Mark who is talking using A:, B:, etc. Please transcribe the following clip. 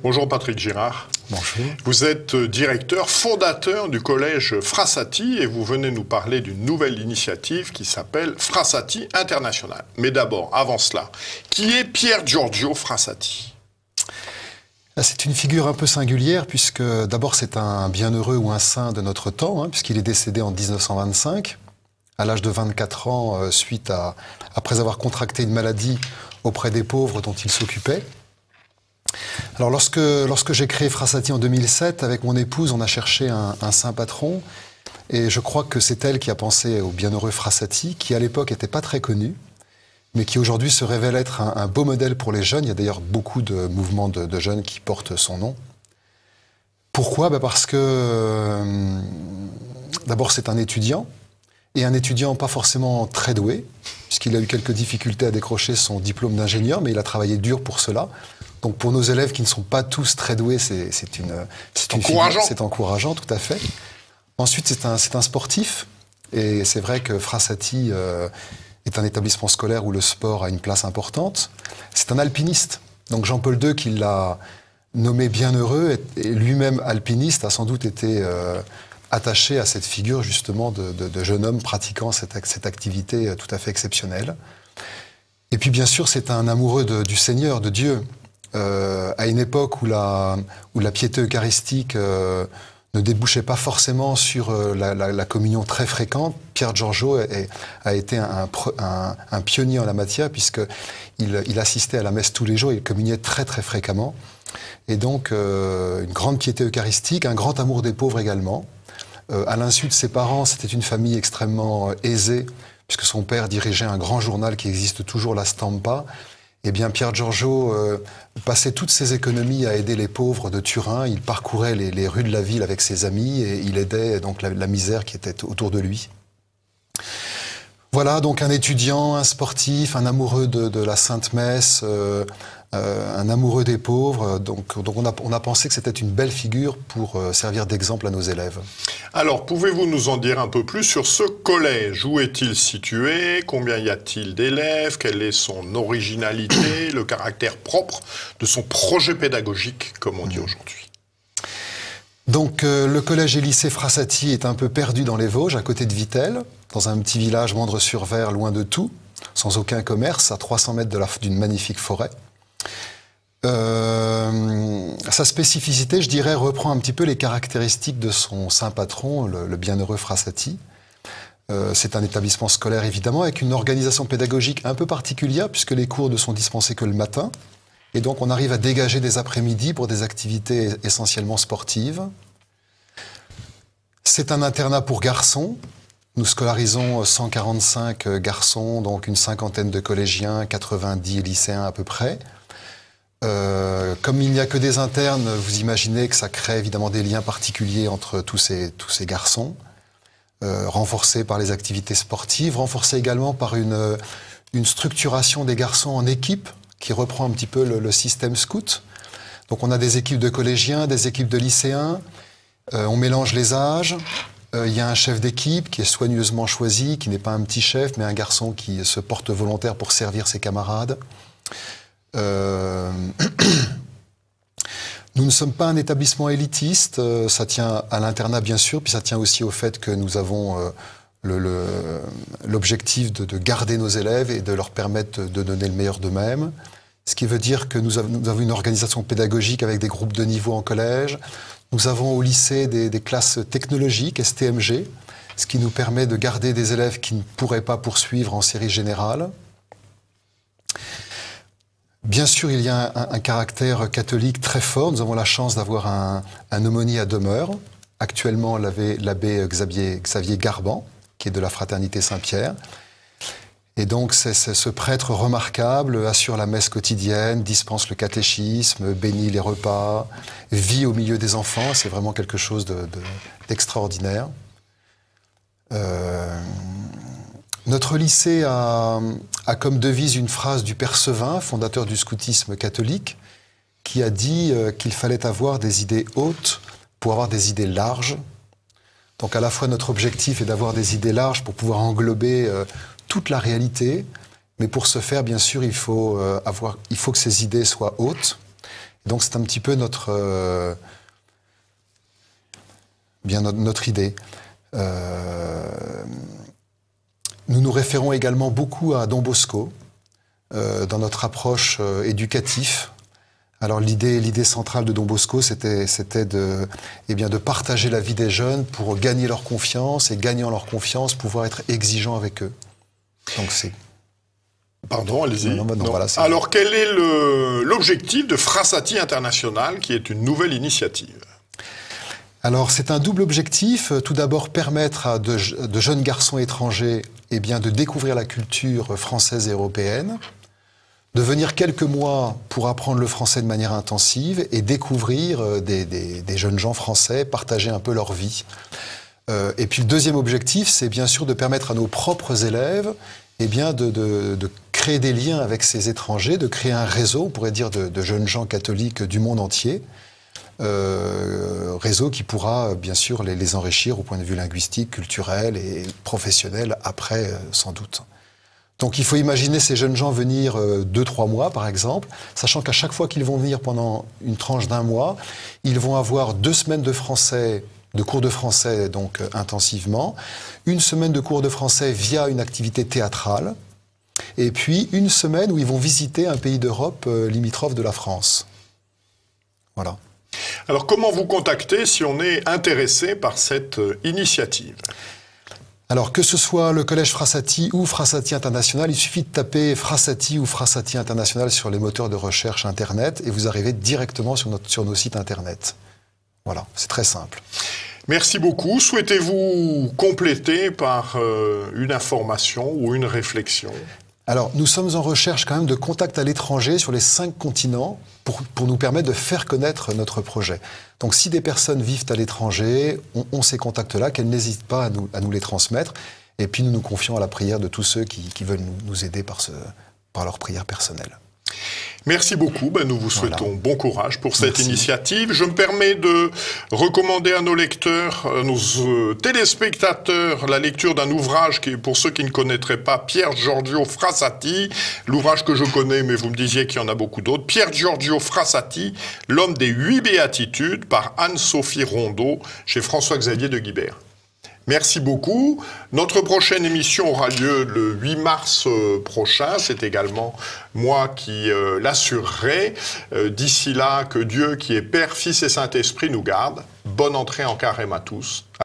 A: Bonjour Patrick Girard.
B: Bonjour.
A: Vous êtes directeur fondateur du collège Frassati et vous venez nous parler d'une nouvelle initiative qui s'appelle Frassati International. Mais d'abord, avant cela, qui est Pier Giorgio Frassati ?
B: C'est une figure un peu singulière puisque d'abord c'est un bienheureux ou un saint de notre temps, puisqu'il est décédé en 1925 à l'âge de 24 ans après avoir contracté une maladie auprès des pauvres dont il s'occupait. Alors lorsque j'ai créé Frassati en 2007, avec mon épouse, on a cherché un saint patron et je crois que c'est elle qui a pensé au bienheureux Frassati, qui à l'époque n'était pas très connu, mais qui aujourd'hui se révèle être un beau modèle pour les jeunes. Il y a d'ailleurs beaucoup de mouvements de jeunes qui portent son nom. Pourquoi ? Parce que d'abord c'est un étudiant, et un étudiant pas forcément très doué, puisqu'il a eu quelques difficultés à décrocher son diplôme d'ingénieur, mais il a travaillé dur pour cela. Donc pour nos élèves qui ne sont pas tous très doués, c'est
A: encourageant.
B: C'est encourageant, tout à fait. Ensuite, c'est un sportif, et c'est vrai que Frassati est un établissement scolaire où le sport a une place importante. C'est un alpiniste. Donc Jean-Paul II, qui l'a nommé bienheureux, et lui-même alpiniste, a sans doute été attaché à cette figure justement de jeune homme pratiquant cette activité tout à fait exceptionnelle. Et puis bien sûr, c'est un amoureux du Seigneur, de Dieu. À une époque où la piété eucharistique ne débouchait pas forcément sur la communion très fréquente, Pier Giorgio a été un pionnier en la matière, puisqu'il assistait à la messe tous les jours, il communiait très très fréquemment. Et donc une grande piété eucharistique, un grand amour des pauvres également. À l'insu de ses parents, c'était une famille extrêmement aisée, puisque son père dirigeait un grand journal qui existe toujours, La Stampa. Eh bien, Pier Giorgio passait toutes ses économies à aider les pauvres de Turin. Il parcourait les rues de la ville avec ses amis et il aidait donc la misère qui était autour de lui. Voilà, donc un étudiant, un sportif, un amoureux de la Sainte Messe, un amoureux des pauvres. Donc on a pensé que c'était une belle figure pour servir d'exemple à nos élèves.
A: Alors, pouvez-vous nous en dire un peu plus sur ce collège? Où est-il situé? Combien y a-t-il d'élèves? Quelle est son originalité? Le caractère propre de son projet pédagogique, comme on dit aujourd'hui?
B: Donc le collège et lycée Frassati est un peu perdu dans les Vosges, à côté de Vittel, dans un petit village Mandres-sur-Vair, loin de tout, sans aucun commerce, à 300 mètres d'une magnifique forêt. Sa spécificité, je dirais, reprend un petit peu les caractéristiques de son saint patron, le bienheureux Frassati. C'est un établissement scolaire, évidemment, avec une organisation pédagogique un peu particulière, puisque les cours ne sont dispensés que le matin. Et donc, on arrive à dégager des après-midi pour des activités essentiellement sportives. C'est un internat pour garçons. Nous scolarisons 145 garçons, donc une cinquantaine de collégiens, 90 lycéens à peu près. Comme il n'y a que des internes, vous imaginez que ça crée évidemment des liens particuliers entre tous ces garçons, renforcés par les activités sportives, renforcés également par une structuration des garçons en équipe qui reprend un petit peu le système scout. Donc on a des équipes de collégiens, des équipes de lycéens, on mélange les âges. Il y a un chef d'équipe qui est soigneusement choisi, qui n'est pas un petit chef, mais un garçon qui se porte volontaire pour servir ses camarades. Nous ne sommes pas un établissement élitiste, ça tient à l'internat bien sûr, puis ça tient aussi au fait que nous avons l'objectif de garder nos élèves et de leur permettre de donner le meilleur d'eux-mêmes. Ce qui veut dire que nous avons une organisation pédagogique avec des groupes de niveau en collège. Nous avons au lycée des classes technologiques, STMG, ce qui nous permet de garder des élèves qui ne pourraient pas poursuivre en série générale. Bien sûr, il y a un caractère catholique très fort. Nous avons la chance d'avoir un aumônier à demeure. Actuellement, l'abbé Xavier Garban, qui est de la Fraternité Saint-Pierre. Et donc, c'est ce prêtre remarquable, assure la messe quotidienne, dispense le catéchisme, bénit les repas, vit au milieu des enfants. C'est vraiment quelque chose d'extraordinaire. Notre lycée a comme devise une phrase du Père Sevin, fondateur du scoutisme catholique, qui a dit qu'il fallait avoir des idées hautes pour avoir des idées larges. Donc à la fois notre objectif est d'avoir des idées larges pour pouvoir englober toute la réalité, mais pour ce faire, bien sûr, il faut que ces idées soient hautes. Donc c'est un petit peu notre idée. Nous nous référons également beaucoup à Don Bosco dans notre approche éducative. Alors l'idée centrale de Don Bosco, c'était de partager la vie des jeunes pour gagner leur confiance et, gagnant leur confiance, pouvoir être exigeant avec eux. Donc c'est...
A: Pardon, allez-y.
B: Non. Voilà,
A: alors quel est l'objectif de Frassati International, qui est une nouvelle initiative?
B: Alors c'est un double objectif. Tout d'abord, permettre à de jeunes garçons étrangers de découvrir la culture française et européenne, de venir quelques mois pour apprendre le français de manière intensive et découvrir des jeunes gens français, partager un peu leur vie. Et puis le deuxième objectif, c'est bien sûr de permettre à nos propres élèves de créer des liens avec ces étrangers, de créer un réseau, on pourrait dire, de jeunes gens catholiques du monde entier. Réseau qui pourra bien sûr les enrichir au point de vue linguistique, culturel et professionnel après, sans doute. Donc il faut imaginer ces jeunes gens venir 2-3 mois par exemple, sachant qu'à chaque fois qu'ils vont venir pendant une tranche d'1 mois, ils vont avoir 2 semaines de français, de cours de français donc intensivement, 1 semaine de cours de français via une activité théâtrale, et puis 1 semaine où ils vont visiter un pays d'Europe limitrophe de la France. Voilà.
A: Alors comment vous contacter si on est intéressé par cette initiative?
B: Alors que ce soit le Collège Frassati ou Frassati International, il suffit de taper Frassati ou Frassati International sur les moteurs de recherche Internet et vous arrivez directement sur nos sites Internet. Voilà, c'est très simple.
A: Merci beaucoup. Souhaitez-vous compléter par une information ou une réflexion?
B: Alors, nous sommes en recherche quand même de contacts à l'étranger sur les 5 continents pour nous permettre de faire connaître notre projet. Donc, si des personnes vivent à l'étranger, ont ces contacts-là, qu'elles n'hésitent pas à nous les transmettre. Et puis, nous nous confions à la prière de tous ceux qui veulent nous aider par leur prière personnelle.
A: Merci beaucoup. Nous vous souhaitons bon courage pour cette initiative. Je me permets de recommander à nos lecteurs, à nos téléspectateurs, la lecture d'un ouvrage qui, pour ceux qui ne connaîtraient pas, Pier Giorgio Frassati, l'ouvrage que je connais, mais vous me disiez qu'il y en a beaucoup d'autres, Pier Giorgio Frassati, l'homme des 8 béatitudes, par Anne-Sophie Rondeau, chez François-Xavier de Guibert. Merci beaucoup. Notre prochaine émission aura lieu le 8 mars prochain. C'est également moi qui l'assurerai. D'ici là, que Dieu, qui est Père, Fils et Saint-Esprit, nous garde. Bonne entrée en carême à tous.